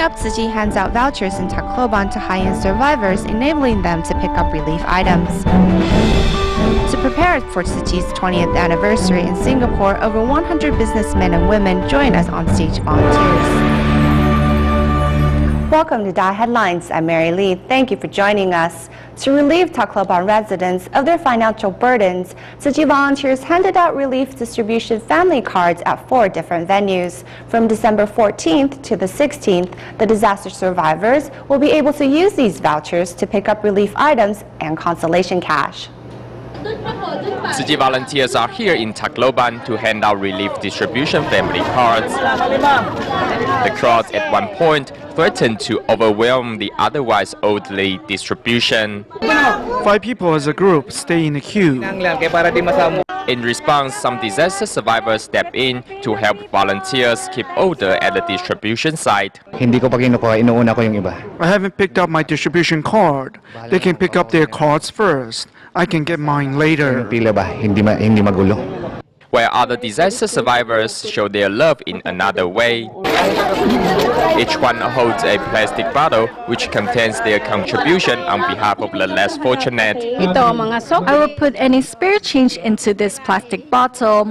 up, Tzu Chi hands out vouchers in Tacloban to high-end survivors, enabling them to pick up relief items. To prepare for Tzu Chi's 20th anniversary in Singapore, over 100 businessmen and women join us on stage volunteers. Welcome to DaAi Headlines. I'm Mary Lee. Thank you for joining us. To relieve Tacloban residents of their financial burdens, Tzu Chi volunteers handed out relief distribution family cards at 4 different venues. From December 14th to the 16th, the disaster survivors will be able to use these vouchers to pick up relief items and consolation cash. Tzu Chi volunteers are here in Tacloban to hand out relief distribution family cards. The crowd at one point threatened to overwhelm the otherwise orderly distribution. 5 people as a group stay in the queue. In response, some disaster survivors step in to help volunteers keep order at the distribution site. I haven't picked up my distribution card. They can pick up their cards first. I can get mine later. While other disaster survivors show their love in another way. Each one holds a plastic bottle which contains their contribution on behalf of the less fortunate. I will put any spare change into this plastic bottle.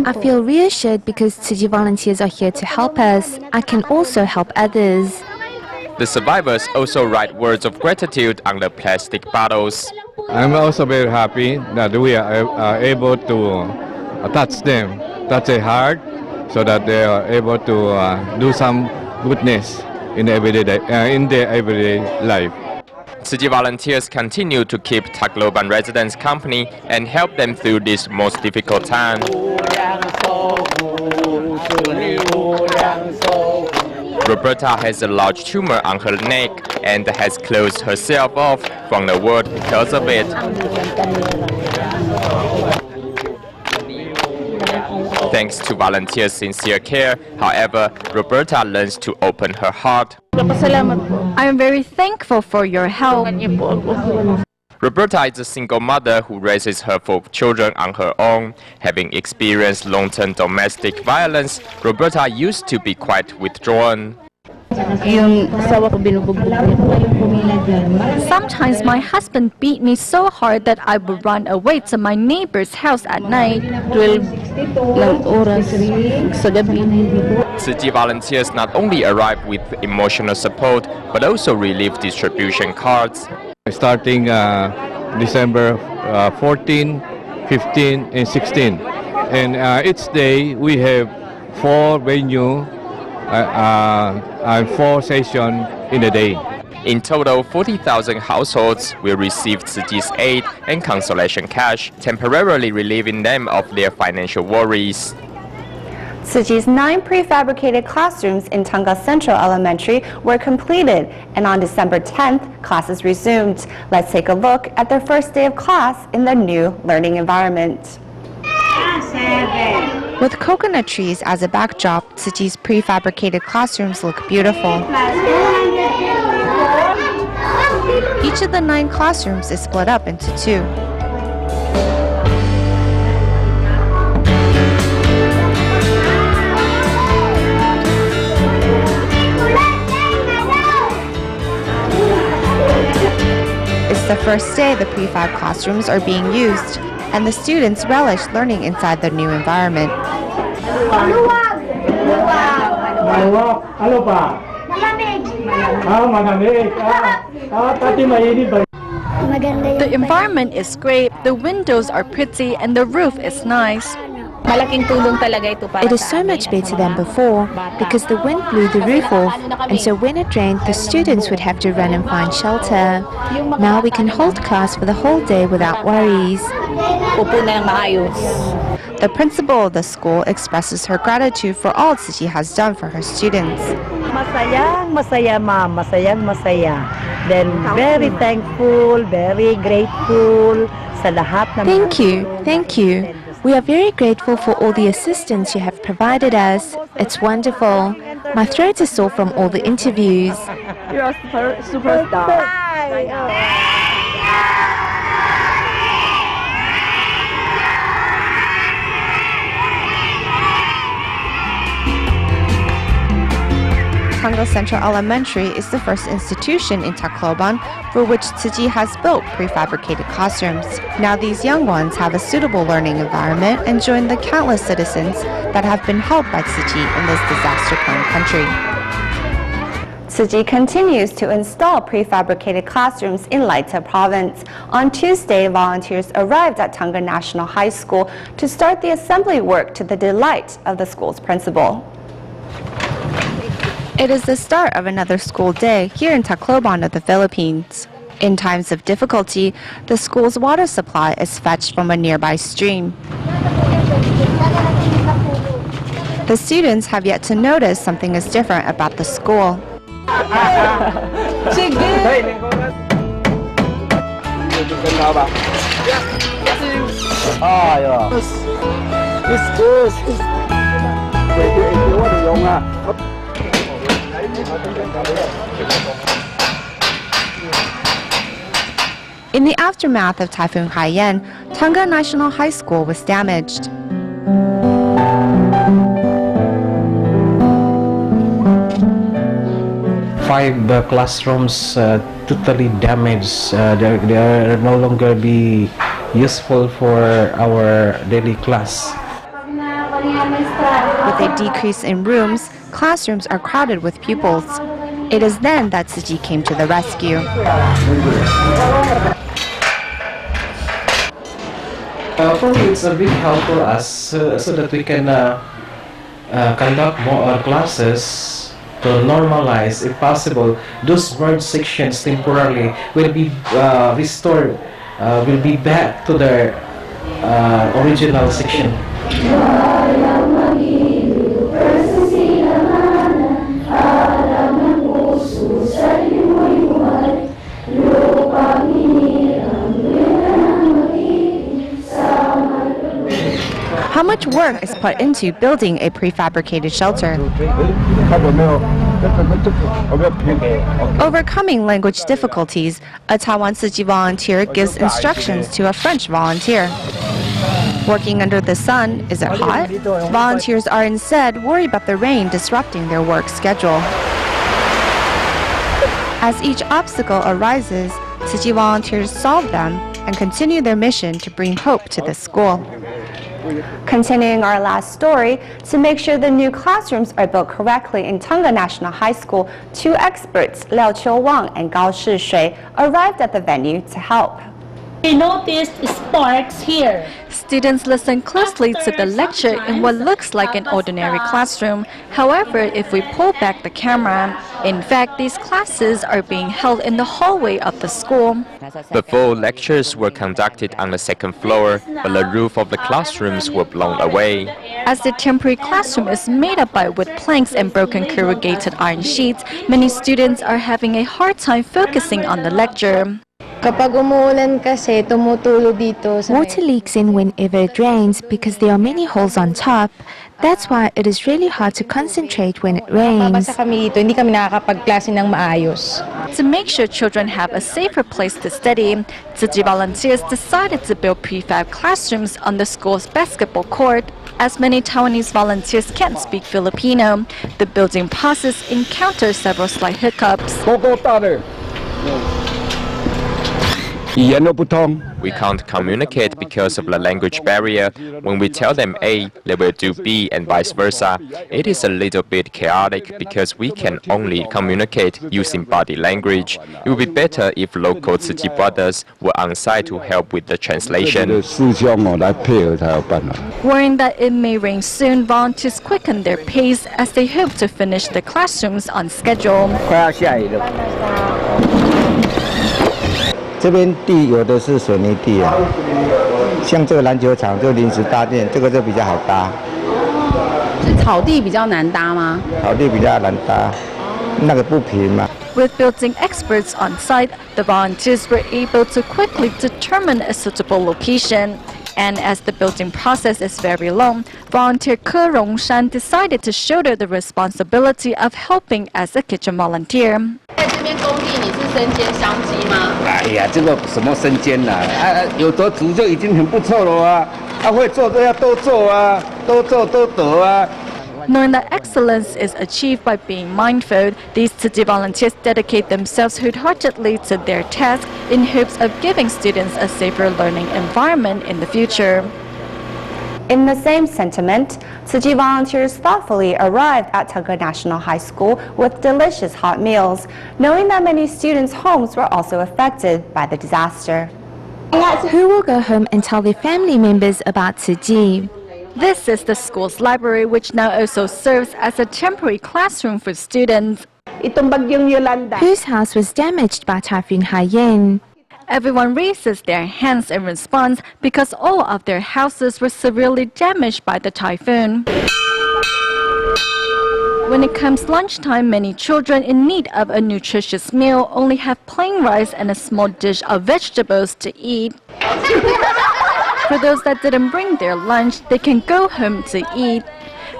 I feel reassured because Tzu Chi volunteers are here to help us. I can also help others. The survivors also write words of gratitude on the plastic bottles. I'm also very happy that we are able to touch them, touch their heart, so that they are able to do some goodness in their everyday life. Tzu Chi volunteers continue to keep Tacloban residents company and help them through this most difficult time. Roberta has a large tumor on her neck and has closed herself off from the world because of it. Thanks to volunteers' sincere care, however, Roberta learns to open her heart. I am very thankful for your help. Roberta is a single mother who raises her 4 children on her own. Having experienced long-term domestic violence, Roberta used to be quite withdrawn. Sometimes my husband beat me so hard that I would run away to my neighbor's house at night. Tzu Chi volunteers not only arrive with emotional support, but also relief distribution cards. Starting December 14, 15, and 16. And each day we have 4 venues and 4 sessions in a day. In total, 40,000 households will receive Tzu Chi's aid and consolation cash, temporarily relieving them of their financial worries. Tzu Chi's 9 prefabricated classrooms in Tunga Central Elementary were completed, and on December 10th, classes resumed. Let's take a look at their first day of class in the new learning environment. With coconut trees as a backdrop, Tzu Chi's prefabricated classrooms look beautiful. Each of the 9 classrooms is split up into 2. It's the first day the prefab classrooms are being used, and the students relish learning inside the new environment. The environment is great, the windows are pretty, and the roof is nice. It is so much better than before because the wind blew the roof off, and so when it rained, the students would have to run and find shelter. Now we can hold class for the whole day without worries. The principal of the school expresses her gratitude for all Tzu Chi has done for her students. Masaya ma'am, masaya. Then very thankful, very grateful sa lahat ng Thank you. We are very grateful for all the assistance you have provided us. It's wonderful. My throat is sore from all the interviews. You're a superstar. Tonga Central Elementary is the first institution in Tacloban for which Tzu Chi has built prefabricated classrooms. Now these young ones have a suitable learning environment and join the countless citizens that have been helped by Tzu Chi in this disaster-prone country. Tzu Chi continues to install prefabricated classrooms in Leyte province. On Tuesday, volunteers arrived at Tonga National High School to start the assembly work to the delight of the school's principal. It is the start of another school day here in Tacloban of the Philippines. In times of difficulty, the school's water supply is fetched from a nearby stream. The students have yet to notice something is different about the school. In the aftermath of Typhoon Haiyan, Tonga National High School was damaged. 5 classrooms totally damaged. They are no longer be useful for our daily class. With a decrease in rooms, classrooms are crowded with pupils. It is then that Tzu Chi came to the rescue. For me, it's a big help for us so that we can conduct more classes to normalize, if possible, those merged sections temporarily will be restored, will be back to their original section. How much work is put into building a prefabricated shelter? Overcoming language difficulties, a Taiwan Tzu Chi volunteer gives instructions to a French volunteer. Working under the sun, is it hot? Volunteers are instead worried about the rain disrupting their work schedule. As each obstacle arises, Tzu Chi volunteers solve them and continue their mission to bring hope to the school. Continuing our last story, to make sure the new classrooms are built correctly in Tonga National High School, 2 experts, Liao Qiu Wang and Gao Shi Shui, arrived at the venue to help. We noticed sparks here. Students listen closely to the lecture in what looks like an ordinary classroom. However, if we pull back the camera, in fact, these classes are being held in the hallway of the school. Before, lectures were conducted on the 2nd floor, but the roof of the classrooms were blown away. As the temporary classroom is made up by wood planks and broken corrugated iron sheets, many students are having a hard time focusing on the lecture. Water leaks in whenever it rains because there are many holes on top. That's why it is really hard to concentrate when it rains. To make sure children have a safer place to study, Tzu Chi volunteers decided to build prefab classrooms on the school's basketball court. As many Taiwanese volunteers can't speak Filipino, the building process encounters several slight hiccups. We can't communicate because of the language barrier. When we tell them A, they will do B and vice versa. It is a little bit chaotic because we can only communicate using body language. It would be better if local Tzu Chi brothers were on site to help with the translation. Worrying that it may rain soon, volunteers quicken their pace as they hope to finish the classrooms on schedule. 这边地有的是水泥地啊，像这个篮球场就临时搭建，这个就比较好搭。是草地比较难搭吗？草地比较难搭，那个不平嘛。 With building experts on site, the volunteers were able to quickly determine a suitable location. And as the building process is very long, volunteer Ke Rongshan decided to shoulder the responsibility of helping as a kitchen volunteer. 在这边工地你是身兼商机吗？哎呀，这个什么身兼啦？有得煮就已经很不错了啊！会做都要多做啊，多做多得啊。Knowing that excellence is achieved by being mindful, these Tzu Chi volunteers dedicate themselves wholeheartedly to their task in hopes of giving students a safer learning environment in the future. In the same sentiment, Tzu Chi volunteers thoughtfully arrived at Tugger National High School with delicious hot meals, knowing that many students' homes were also affected by the disaster. Who will go home and tell their family members about Tzu Chi? This is the school's library, which now also serves as a temporary classroom for students. Whose house was damaged by Typhoon Haiyan? Everyone raises their hands in response because all of their houses were severely damaged by the typhoon. When it comes lunchtime, many children in need of a nutritious meal only have plain rice and a small dish of vegetables to eat. For those that didn't bring their lunch, they can go home to eat.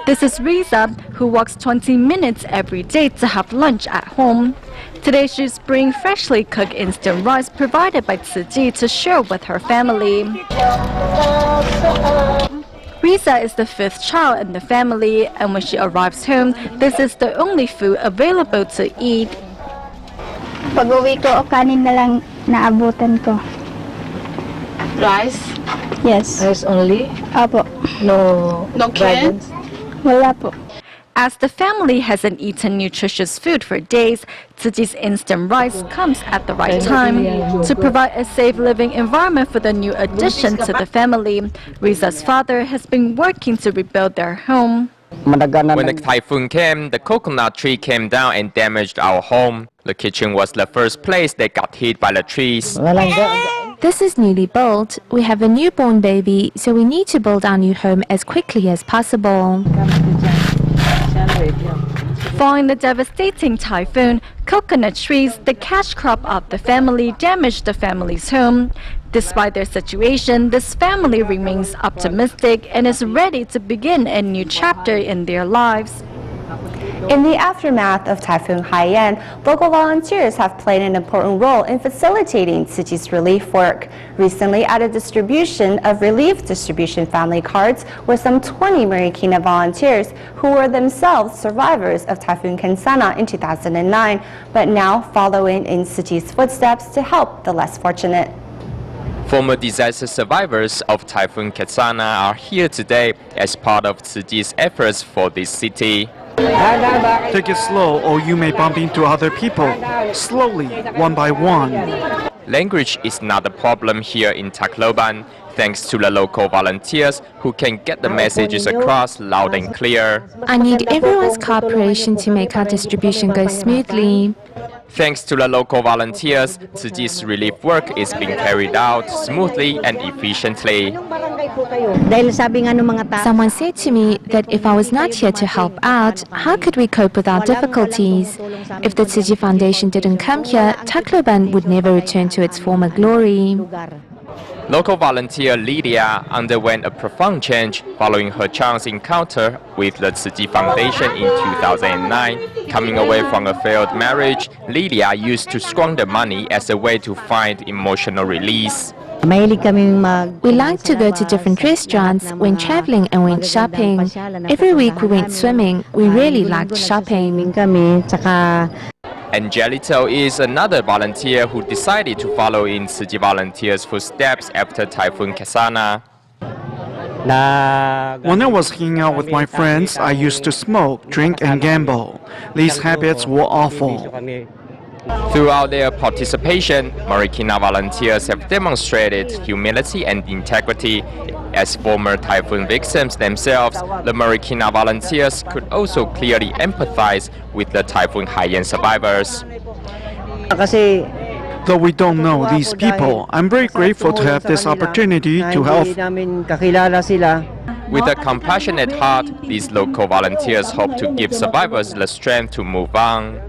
This is Riza, who walks 20 minutes every day to have lunch at home. Today she's bringing freshly cooked instant rice provided by Tzu Chi to share with her family. Riza is the fifth child in the family, and when she arrives home, this is the only food available to eat. Pag-uwi ko, kanin na lang naabutan ko. Rice? Yes. Rice only? Apo. No cans? Wala po. As the family hasn't eaten nutritious food for days, Tzu Chi's instant rice comes at the right time. To provide a safe living environment for the new addition to the family, Riza's father has been working to rebuild their home. When the typhoon came, the coconut tree came down and damaged our home. The kitchen was the first place that got hit by the trees. This is newly built. We have a newborn baby, so we need to build our new home as quickly as possible. Following the devastating typhoon, coconut trees, the cash crop of the family, damaged the family's home. Despite their situation, this family remains optimistic and is ready to begin a new chapter in their lives. In the aftermath of Typhoon Haiyan, local volunteers have played an important role in facilitating Tzu Chi's relief work. Recently, at a distribution of relief distribution family cards were some 20 Marikina volunteers who were themselves survivors of Typhoon Kensana in 2009, but now following in Tzu Chi's footsteps to help the less fortunate. Former disaster survivors of Typhoon Kensana are here today as part of Tzu Chi's efforts for this city. Take it slow or you may bump into other people. Slowly, one by one. Language is not a problem here in Tacloban, thanks to the local volunteers who can get the messages across loud and clear. I need everyone's cooperation to make our distribution go smoothly. Thanks to the local volunteers, Tzu Chi's relief work is being carried out smoothly and efficiently. Someone said to me that if I was not here to help out, how could we cope with our difficulties? If the Tzu Chi Foundation didn't come here, Tacloban would never return to its former glory. Local volunteer Lydia underwent a profound change following her chance encounter with the Tzu Chi Foundation in 2009. Coming away from a failed marriage, Lydia used to squander money as a way to find emotional release. We liked to go to different restaurants, went traveling and went shopping. Every week we went swimming. We really liked shopping. Angelito is another volunteer who decided to follow in Tzu Chi volunteers' footsteps after Typhoon Kensana. When I was hanging out with my friends, I used to smoke, drink and gamble. These habits were awful. Throughout their participation, Marikina volunteers have demonstrated humility and integrity. As former typhoon victims themselves, the Marikina volunteers could also clearly empathize with the Typhoon Haiyan survivors. Though we don't know these people, I'm very grateful to have this opportunity to help. With a compassionate heart, these local volunteers hope to give survivors the strength to move on.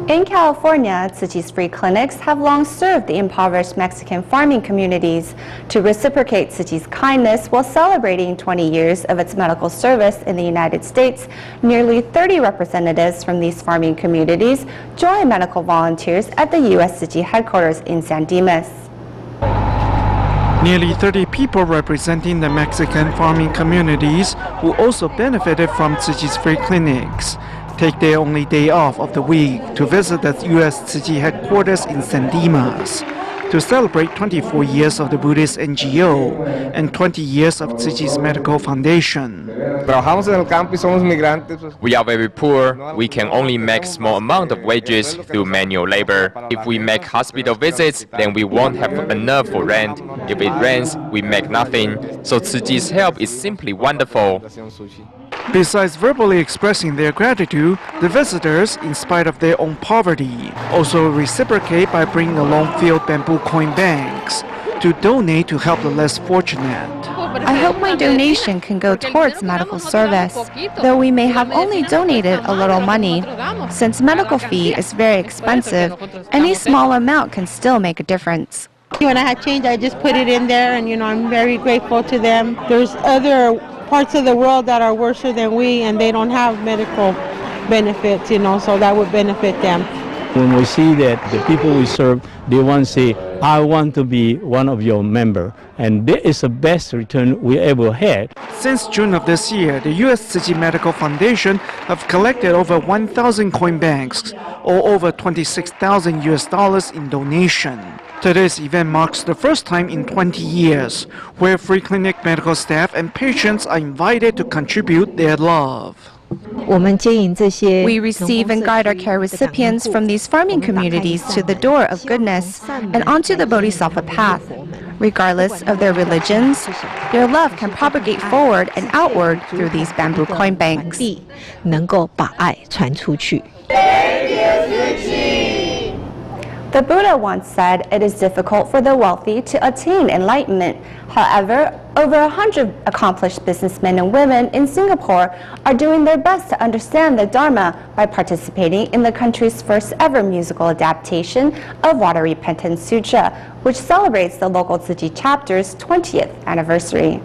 In California, Tzu Chi's free clinics have long served the impoverished Mexican farming communities. To reciprocate Tzu Chi's kindness while celebrating 20 years of its medical service in the United States, nearly 30 representatives from these farming communities joined medical volunteers at the U.S. Tzu Chi headquarters in San Dimas. Nearly 30 people representing the Mexican farming communities who also benefited from Tzu Chi's free clinics take their only day off of the week to visit the U.S. Tzu Chi headquarters in San Dimas to celebrate 24 years of the Buddhist NGO and 20 years of Tzu Chi's medical foundation. We are very poor. We can only make small amount of wages through manual labor. If we make hospital visits, then we won't have enough for rent. If it rains, we make nothing. So Tzu Chi's help is simply wonderful. Besides verbally expressing their gratitude, the visitors, in spite of their own poverty, also reciprocate by bringing along filled bamboo coin banks to donate to help the less fortunate. I hope my donation can go towards medical service, though we may have only donated a little money. Since medical fee is very expensive, any small amount can still make a difference. When I had change, I just put it in there, and I'm very grateful to them. There's other parts of the world that are worse than we, and they don't have medical benefits, so that would benefit them. When we see that the people we serve, they want to say, I want to be one of your members, and that is the best return we ever had. Since June of this year, the U.S. Tzu Chi Medical Foundation have collected over 1,000 coin banks, or over $26,000 US in donation. Today's event marks the first time in 20 years where free clinic medical staff and patients are invited to contribute their love. We receive and guide our care recipients from these farming communities to the door of goodness and onto the Bodhisattva path. Regardless of their religions, their love can propagate forward and outward through these bamboo coin banks. The Buddha once said it is difficult for the wealthy to attain enlightenment. However, over 100 accomplished businessmen and women in Singapore are doing their best to understand the Dharma by participating in the country's first ever musical adaptation of Water Repentance Sutra, which celebrates the local Tzu Chi chapter's 20th anniversary.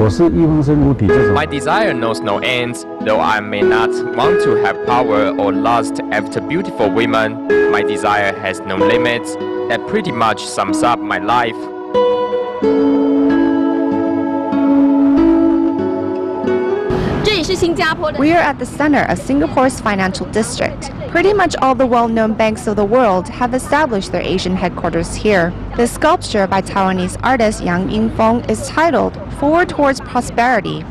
My desire knows no ends. Though I may not want to have power or lust after beautiful women, my desire has no limits. That pretty much sums up my life. We are at the center of Singapore's financial district. Pretty much all the well-known banks of the world have established their Asian headquarters here. The sculpture by Taiwanese artist Yang Yingfeng is titled Forward Towards Prosperity.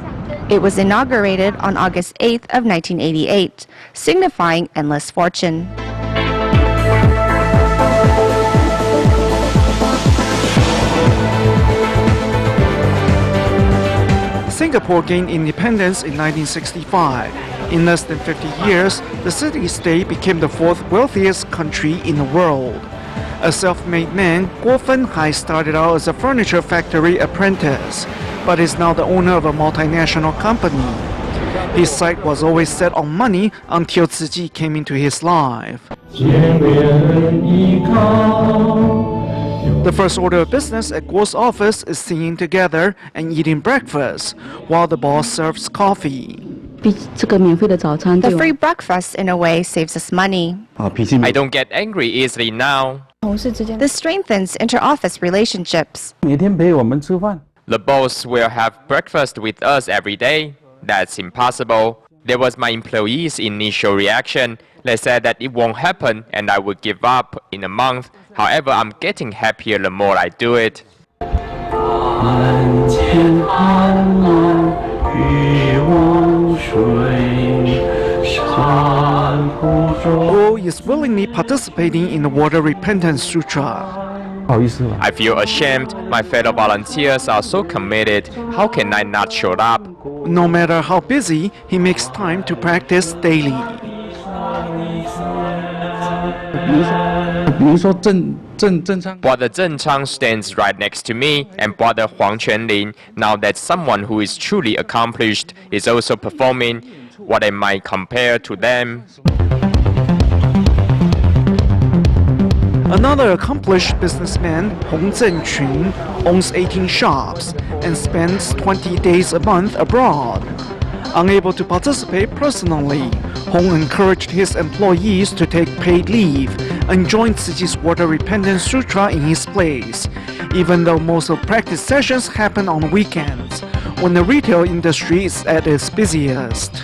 It was inaugurated on August 8th of 1988, signifying endless fortune. Singapore gained independence in 1965. In less than 50 years, the city-state became the fourth wealthiest country in the world. A self-made man, Guo Fenhai started out as a furniture factory apprentice, but is now the owner of a multinational company. His sight was always set on money until Tzu Chi came into his life. The first order of business at Guo's office is singing together and eating breakfast, while the boss serves coffee. The free breakfast, in a way, saves us money. I don't get angry easily now. This strengthens inter-office relationships. The boss will have breakfast with us every day. That's impossible. There was my employees' initial reaction. They said that it won't happen and I would give up in a month. However, I'm getting happier the more I do it. Guo is willingly participating in the Water Repentance Sutra. I feel ashamed. My fellow volunteers are so committed. How can I not show up? No matter how busy, he makes time to practice daily. Brother Zheng Chang stands right next to me, and Brother Huang Quanlin, now that someone who is truly accomplished, is also performing. what I might compare to them. Another accomplished businessman, Hong Zhenqun, owns 18 shops and spends 20 days a month abroad. Unable to participate personally, Hong encouraged his employees to take paid leave and join Tzu Chi's Water Repentance Sutra in his place, even though most of practice sessions happen on weekends, when the retail industry is at its busiest.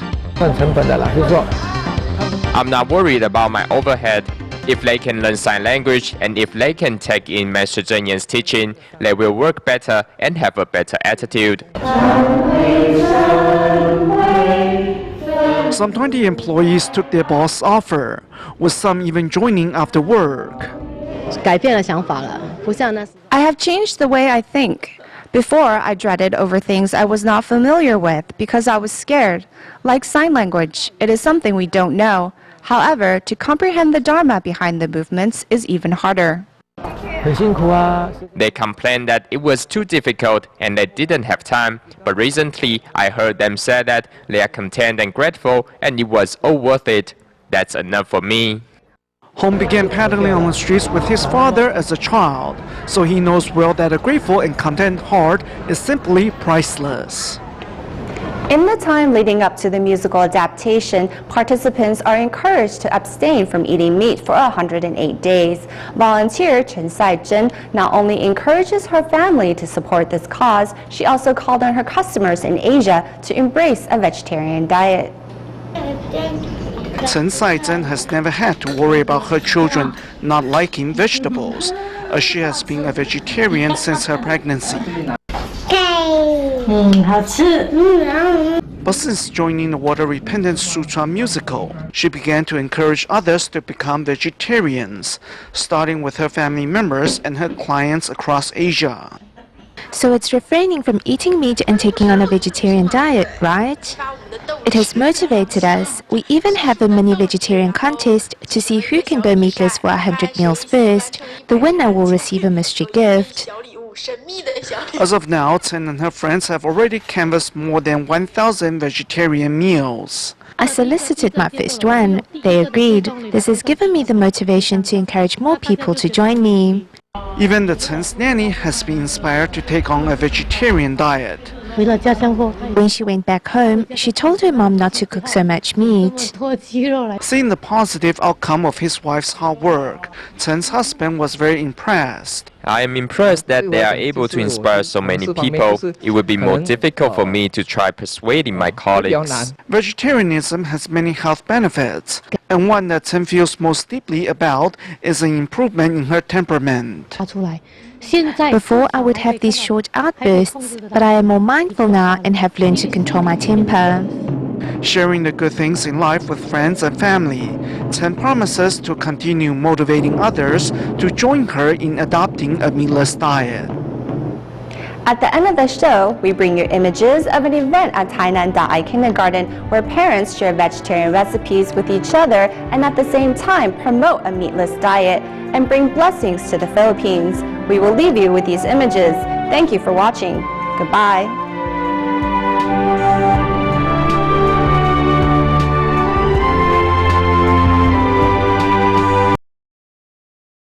I'm not worried about my overhead. If they can learn sign language and if they can take in Master Zheng Yan's teaching, they will work better and have a better attitude. Some 20 employees took their boss' offer, with some even joining after work. I have changed the way I think. Before, I dreaded over things I was not familiar with because I was scared. Like sign language, it is something we don't know. However, to comprehend the Dharma behind the movements is even harder. They complained that it was too difficult and they didn't have time, but recently I heard them say that they are content and grateful and it was all worth it. That's enough for me. Hong began paddling on the streets with his father as a child, so he knows well that a grateful and content heart is simply priceless. In the time leading up to the musical adaptation, participants are encouraged to abstain from eating meat for 108 days. Volunteer Chen Saizhen not only encourages her family to support this cause, she also called on her customers in Asia to embrace a vegetarian diet. Chen Saizhen has never had to worry about her children not liking vegetables, as she has been a vegetarian since her pregnancy. But since joining the Water Repentance Sutra musical, she began to encourage others to become vegetarians, starting with her family members and her clients across Asia. So it's refraining from eating meat and taking on a vegetarian diet, right? It has motivated us. We even have a mini vegetarian contest to see who can go meatless for 100 meals first. The winner will receive a mystery gift. As of now, Chen and her friends have already canvassed more than 1,000 vegetarian meals. I solicited my first one. They agreed. This has given me the motivation to encourage more people to join me. Even the Chen's nanny has been inspired to take on a vegetarian diet. When she went back home, she told her mom not to cook so much meat. Seeing the positive outcome of his wife's hard work, Chen's husband was very impressed. I am impressed that they are able to inspire so many people. It would be more difficult for me to try persuading my colleagues. Vegetarianism has many health benefits, and one that Chen feels most deeply about is an improvement in her temperament. Before, I would have these short outbursts, but I am more mindful now and have learned to control my temper. Sharing the good things in life with friends and family, Chen promises to continue motivating others to join her in adopting a meatless diet. At the end of the show, we bring you images of an event at Tainan DaAi Kindergarten where parents share vegetarian recipes with each other and at the same time promote a meatless diet and bring blessings to the Philippines. We will leave you with these images. Thank you for watching. Goodbye.